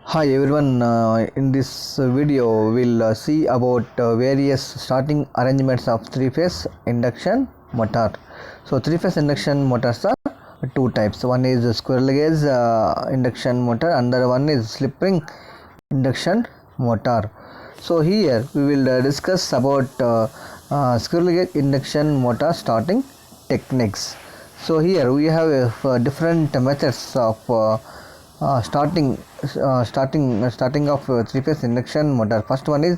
Hi everyone, in this video we'll see about various starting arrangements of three-phase induction motor. So three-phase induction motors are two types. One is squirrel cage induction motor, another one is slip ring induction motor. So here we will discuss about squirrel cage induction motor starting techniques. So here we have different methods of starting of three-phase induction motor. First one is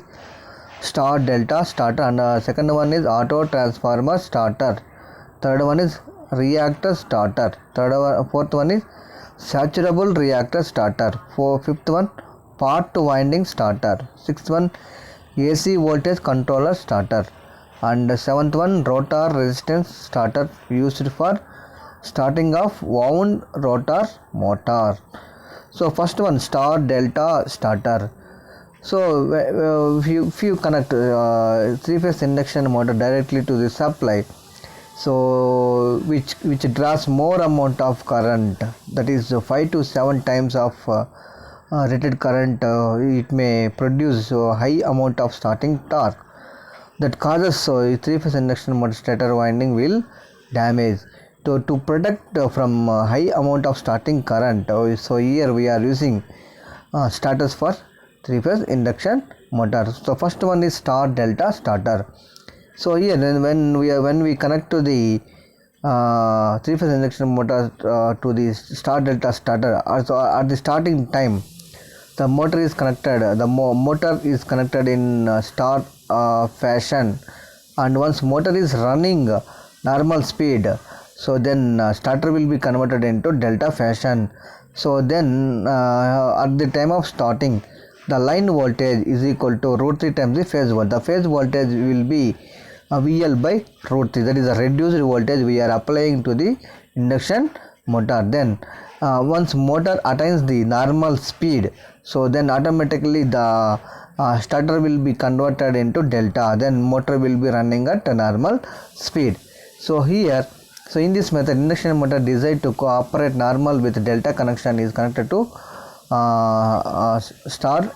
Stardelta Starter, and second one is auto transformer starter. Third one is Reactor Starter. Fourth one is saturable reactor starter. Fifth one part winding starter. Sixth one AC voltage controller starter, and seventh one rotor resistance starter used for starting of wound rotor motor. So first one Stardelta Starter. So if you connect three-phase induction motor directly to the supply, so which draws more amount of current, that is 5 to 7 times of rated current, it may produce high amount of starting torque that causes three-phase induction motor stator winding will damage. To protect from high amount of starting current, so here we are using starters for three-phase induction motor. So first one is Stardelta Starter. So here when we connect to the three-phase induction motor to the Stardelta Starter, also at the starting time the motor is connected. The motor is connected in star fashion, and once motor is running normal speed, so then starter will be converted into delta fashion. So then at the time of starting, the line voltage is equal to root 3 times the phase voltage. The phase voltage will be VL by root 3, that is the reduced voltage we are applying to the induction motor. Then once motor attains the normal speed, so then automatically the starter will be converted into delta, then motor will be running at a normal speed. So here, so in this method, induction motor designed to cooperate normal with delta connection is connected to star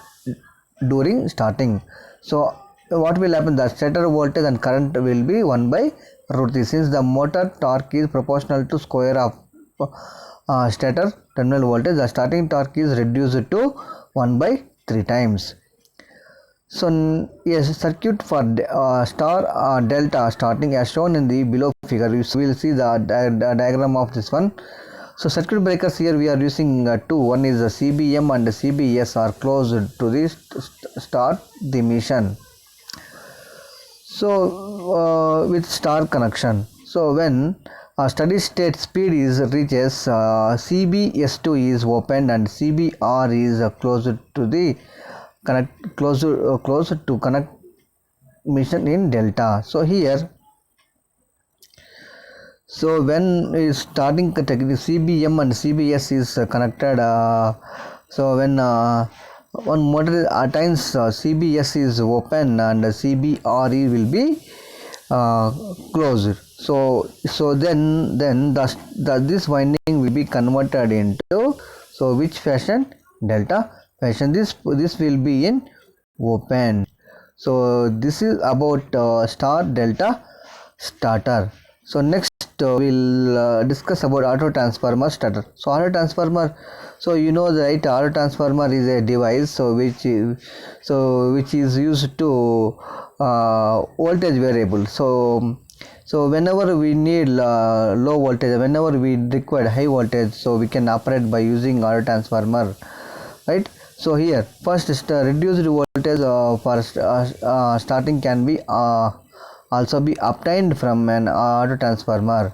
during starting. So what will happen? The stator voltage and current will be 1 by root 3, since the motor torque is proportional to square of stator terminal voltage. The starting torque is reduced to 1 by 3 times. So yes, circuit for star delta starting as shown in the below figure. You will see the diagram of this one. So circuit breakers, here we are using two. One is the CBM and the CBS are closed to the start the mission. So with star connection. So when steady state speed is reaches, CBS2 is opened and CBR is closed to the close to connect mission in delta. So here, so when is starting category CBM and CBS is connected, so when one motor attains CBS is open and CBRE will be closed. So then this winding will be converted into, so which fashion? Delta fashion. This will be in open. So this is about Stardelta Starter. So next we'll discuss about auto transformer starter. So auto transformer, so you know the right, auto transformer is a device so which is used to voltage variable. So whenever we need low voltage, whenever we require high voltage, so we can operate by using auto transformer, right? So here first reduced voltage for starting can be also be obtained from an auto transformer.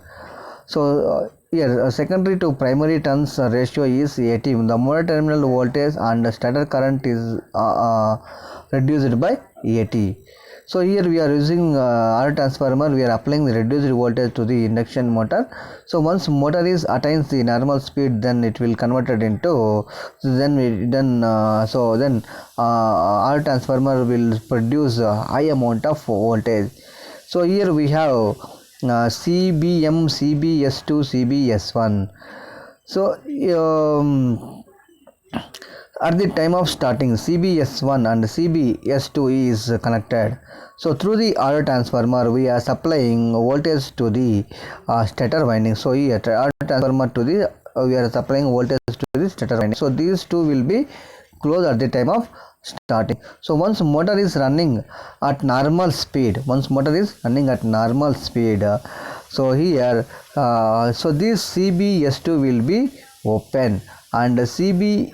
So here secondary to primary turns ratio is 80. The motor terminal voltage and stator current is reduced by 80. So here we are using auto transformer, we are applying the reduced voltage to the induction motor. So once motor is attains the normal speed, then it will converted into, auto transformer will produce a high amount of voltage. So here we have CBM, CBS2, CBS1. So At the time of starting, CBS1 and CBS2 is connected. So through the auto transformer we are supplying voltage to the stator winding. So here auto transformer to the we are supplying voltage to the stator winding. So these two will be closed at the time of starting. So once motor is running at normal speed, so here so this CBS2 will be open and CB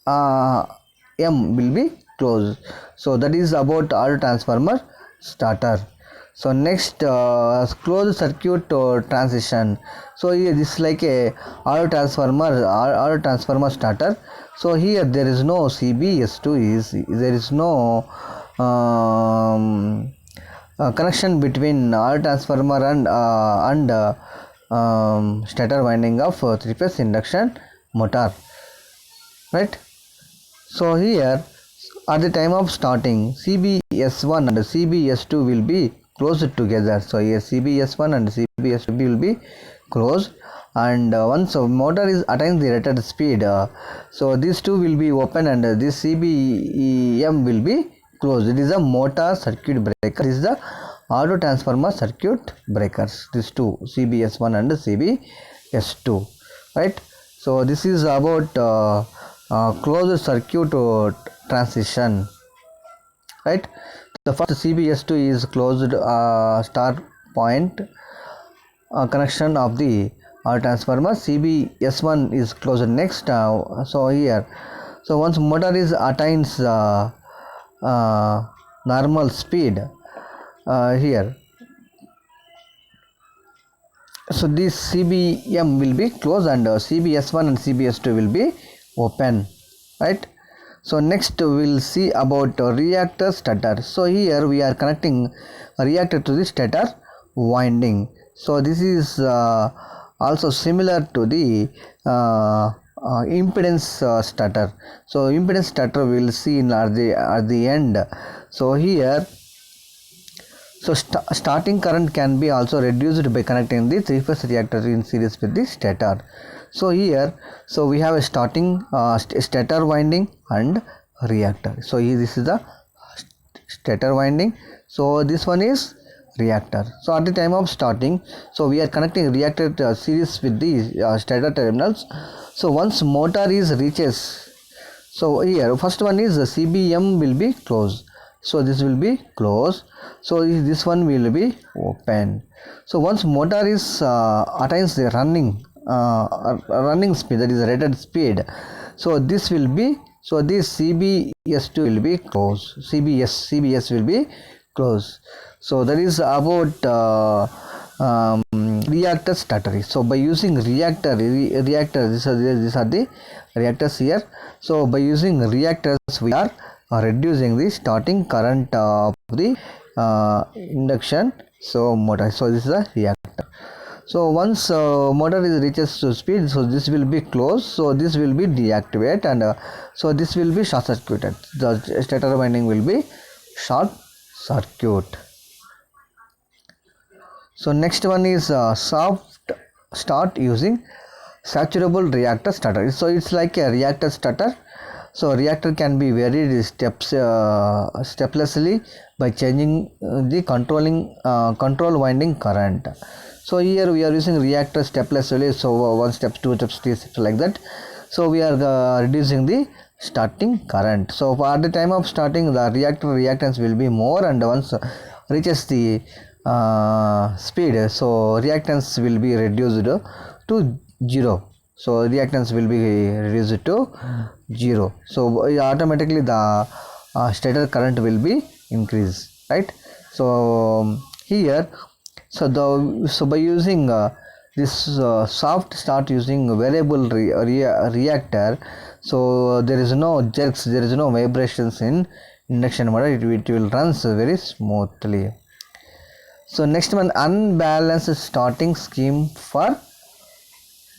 M will be closed. So that is about auto transformer starter. So next closed circuit transition. So here this is like a auto transformer starter. So here there is no CBS2 there is no connection between auto transformer and stator winding of three-phase induction motor, right? So here at the time of starting, CBS1 and CBS2 will be closed together. So here CBS1 and CBS2 will be closed, and once a motor is attains the rated speed, so these two will be open and this CBM will be closed. It is a motor circuit breaker. This is the auto transformer circuit breakers. These two, CBS1 and CBS2, right? So this is about closed circuit transition, right? The first CBS2 is closed start point connection of the transformer. CBS1 is closed next. So here, so once motor is attains normal speed here, so this CBM will be closed and CBS1 and CBS2 will be open, right? So next we'll see about reactor starter. So here we are connecting a reactor to the stator winding. So this is also similar to the impedance starter. So impedance starter we'll see at the end. So here, so starting current can be also reduced by connecting the three-phase reactor in series with the stator. So here, so we have a starting stator winding and reactor. So here this is the stator winding. So this one is reactor. So at the time of starting, so we are connecting reactor series with the stator terminals. So once motor is reaches, so here first one is the CBM will be closed. So this will be closed. So this one will be open. So once motor is attains the running speed, that is rated speed, so this will be, so this CBS2 will be closed. CBS will be closed. So that is about reactor starter. So by using reactor, these are the reactors here. So by using reactors we are reducing the starting current of the induction motor. So this is a reactor. So once motor is reaches to speed, so this will be closed. So this will be deactivate and so this will be short circuited. The stator winding will be short circuit. So next one is soft start using saturable reactor starter. So it's like a reactor starter. So reactor can be varied steplessly by changing the control winding current. So here we are using reactor steplessly. So 1 step, 2 steps, 3 steps like that. So we are reducing the starting current. So at the time of starting, the reactor reactance will be more, and once reaches the speed, so reactance will be reduced to 0. So reactance will be reduced to 0. So automatically the stator current will be increased, right? So here, so by using this soft start using variable reactor, so there is no jerks, there is no vibrations in induction motor. It will runs very smoothly. So next one, unbalanced starting scheme for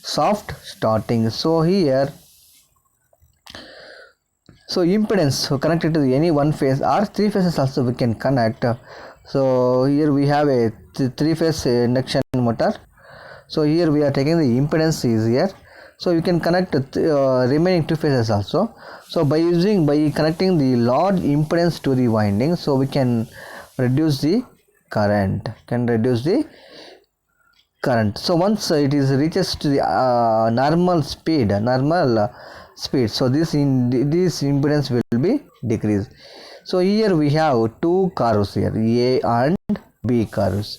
soft starting. So here, so impedance connected to any one phase or three phases also we can connect. So here we have a three phase induction motor. So here we are taking the impedance is here. So you can connect remaining two phases also. So by connecting the large impedance to the winding, so we can reduce the current. So once it is reaches to the normal speed, so this impedance will be decreased. So here we have two curves here, A and B curves.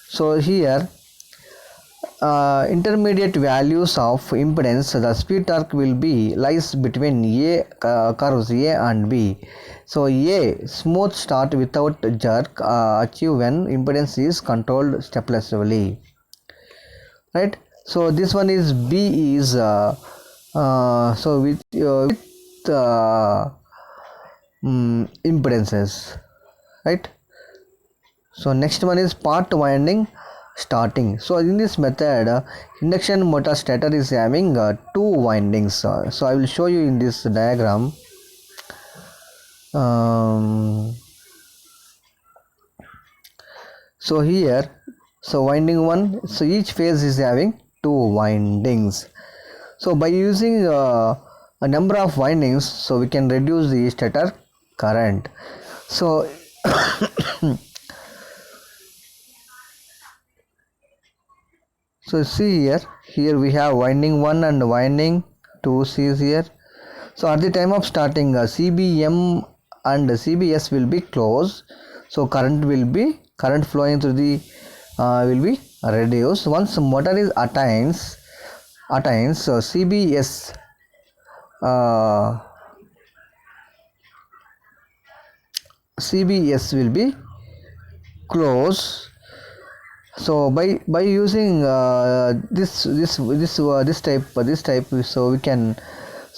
So here intermediate values of impedance, the speed torque will be lies between curves A and B. So A smooth start without jerk achieve when impedance is controlled stepwise, right? So this one is B is so with impedances, right? So next one is part winding starting. So in this method, induction motor starter is having two windings. So I will show you in this diagram. So here, so winding one, so each phase is having two windings. So by using a number of windings, so we can reduce the starter current. So so see here we have winding 1 and winding 2 is here. So at the time of starting, CBM and CBS will be closed. So current flowing through the will be reduced. Once motor is attains, so CBS will be closed. So by using this type, so we can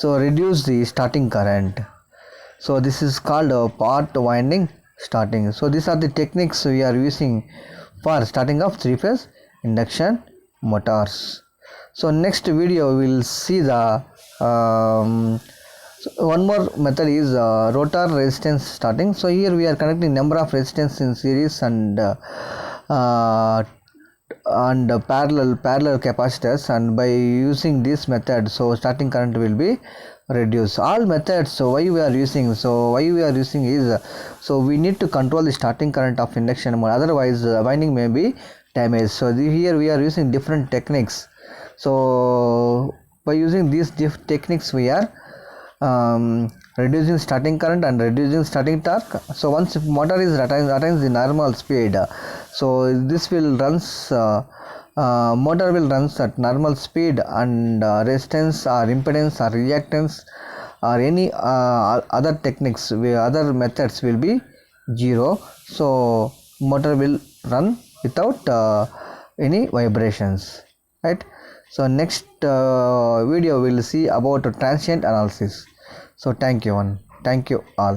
reduce the starting current. So this is called part winding starting. So these are the techniques we are using for starting of three-phase induction motors. So next video we will see the so one more method is rotor resistance starting. So here we are connecting number of resistance in series and parallel capacitors, and by using this method, so starting current will be reduced. All methods, so why we are using is so we need to control the starting current of induction motor, otherwise winding may be damaged. So here we are using different techniques. So by using these techniques we are reducing starting current and reducing starting torque. So once motor is attains the normal speed, so this will runs motor will runs at normal speed, and resistance or impedance or reactance or any other techniques, other methods will be zero. So motor will run without any vibrations, right? So next video we will see about transient analysis. So thank you all.